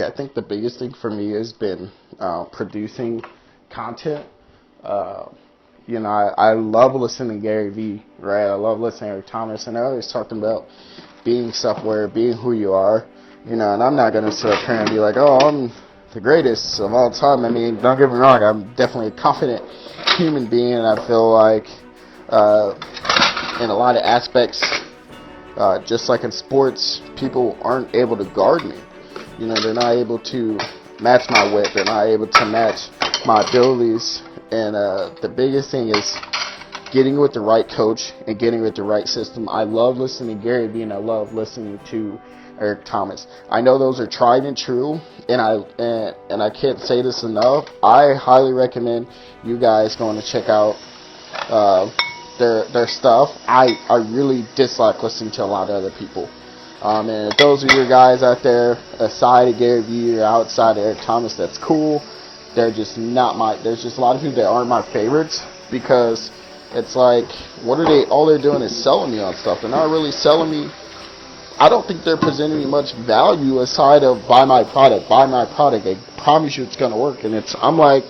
Yeah, I think the biggest thing for me has been producing content. Uh, I love listening to Gary Vee, right? I love listening to Eric Thomas, and they're always talking about being self-aware, being who you are, and I'm not going to sit up here and be like, oh, I'm the greatest of all time. I mean, don't get me wrong, I'm definitely a confident human being, and I feel like in a lot of aspects, just like in sports, people aren't able to guard me. They're not able to match my wit. They're not able to match my abilities. And the biggest thing is getting with the right coach and getting with the right system. I love listening to Gary Vee, and I love listening to Eric Thomas. I know those are tried and true, and I can't say this enough. I highly recommend you guys going to check out their stuff. I really dislike listening to a lot of other people. And if those are your guys out there, aside of Gary Vee or outside of Eric Thomas, that's cool. They're just not there's just a lot of people that aren't my favorites, because it's like, all they're doing is selling me on stuff. They're not really selling me. I don't think they're presenting me much value aside of buy my product. I promise you it's going to work. And I'm like,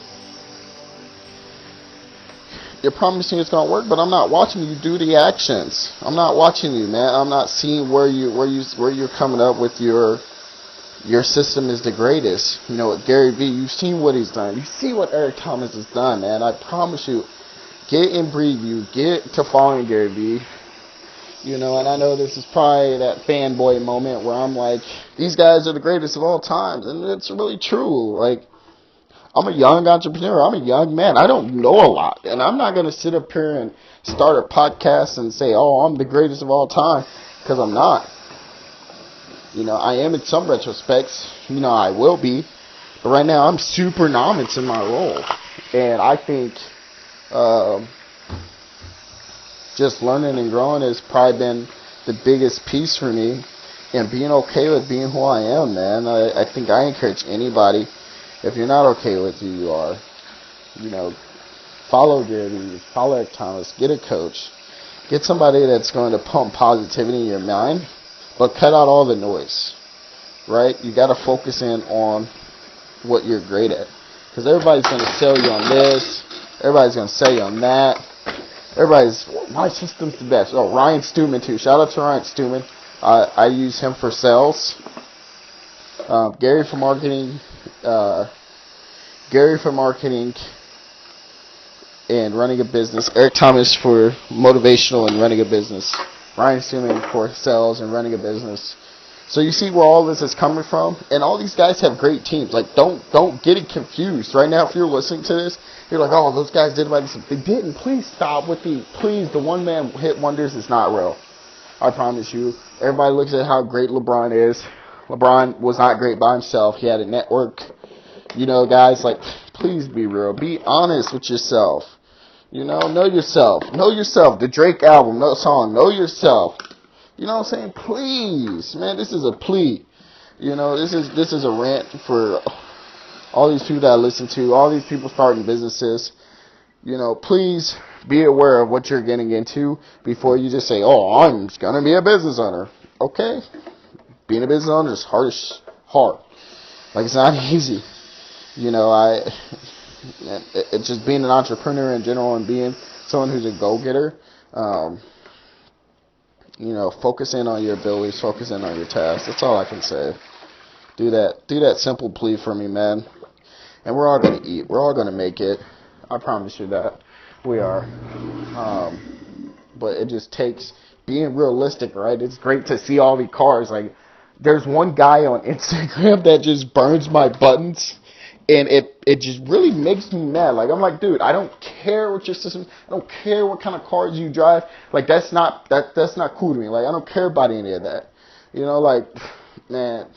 you're promising it's going to work, but I'm not watching you do the actions. I'm not watching you, man. I'm not seeing where you're coming up with your system is the greatest. With Gary Vee, you've seen what he's done. You see what Eric Thomas has done, man. I promise you, get in preview, get to following Gary Vee. And I know this is probably that fanboy moment where I'm like, these guys are the greatest of all times, and it's really true. Like, I'm a young entrepreneur. I'm a young man. I don't know a lot, and I'm not going to sit up here and start a podcast and say, oh, I'm the greatest of all time, because I'm not. I am in some retrospects. I will be. But right now, I'm super novice in my role. And I think just learning and growing has probably been the biggest piece for me. And being okay with being who I am, man. I think I encourage anybody, if you're not okay with who you are, follow Gary, follow Eric Thomas, get a coach. Get somebody that's going to pump positivity in your mind. But cut out all the noise, right? You got to focus in on what you're great at. Because everybody's going to sell you on this. Everybody's going to sell you on that. My system's the best. Oh, Ryan Stewman, too. Shout out to Ryan Stewman. I use him for sales. Gary for marketing. And running a business. Eric Thomas for motivational and running a business. Ryan Stewman for sales and running a business. So you see where all this is coming from? And all these guys have great teams. Like, don't get it confused. Right now, if you're listening to this, you're like, oh, those guys did about this. They didn't. Please stop with the one-man hit wonders is not real. I promise you. Everybody looks at how great LeBron is. LeBron was not great by himself. He had a network. Guys, like, please be real. Be honest with yourself. Know yourself. Know yourself. The Drake album, no song, know yourself. You know what I'm saying? Please, man, this is a plea. This is a rant for all these people that I listen to, all these people starting businesses. Please be aware of what you're getting into before you just say, oh, I'm going to be a business owner. Okay. Being a business owner is hard. Like, it's not easy. It's just being an entrepreneur in general and being someone who's a go-getter. Focus in on your abilities, focus in on your tasks. That's all I can say. Do that simple plea for me, man. And we're all going to eat. We're all going to make it. I promise you that. We are. But it just takes being realistic, right? It's great to see all the cars. Like, there's one guy on Instagram that just burns my buttons. And it just really makes me mad. Like, I'm like, dude, I don't care what your system, I don't care what kind of cars you drive. Like, that's not cool to me. Like, I don't care about any of that. Like, man,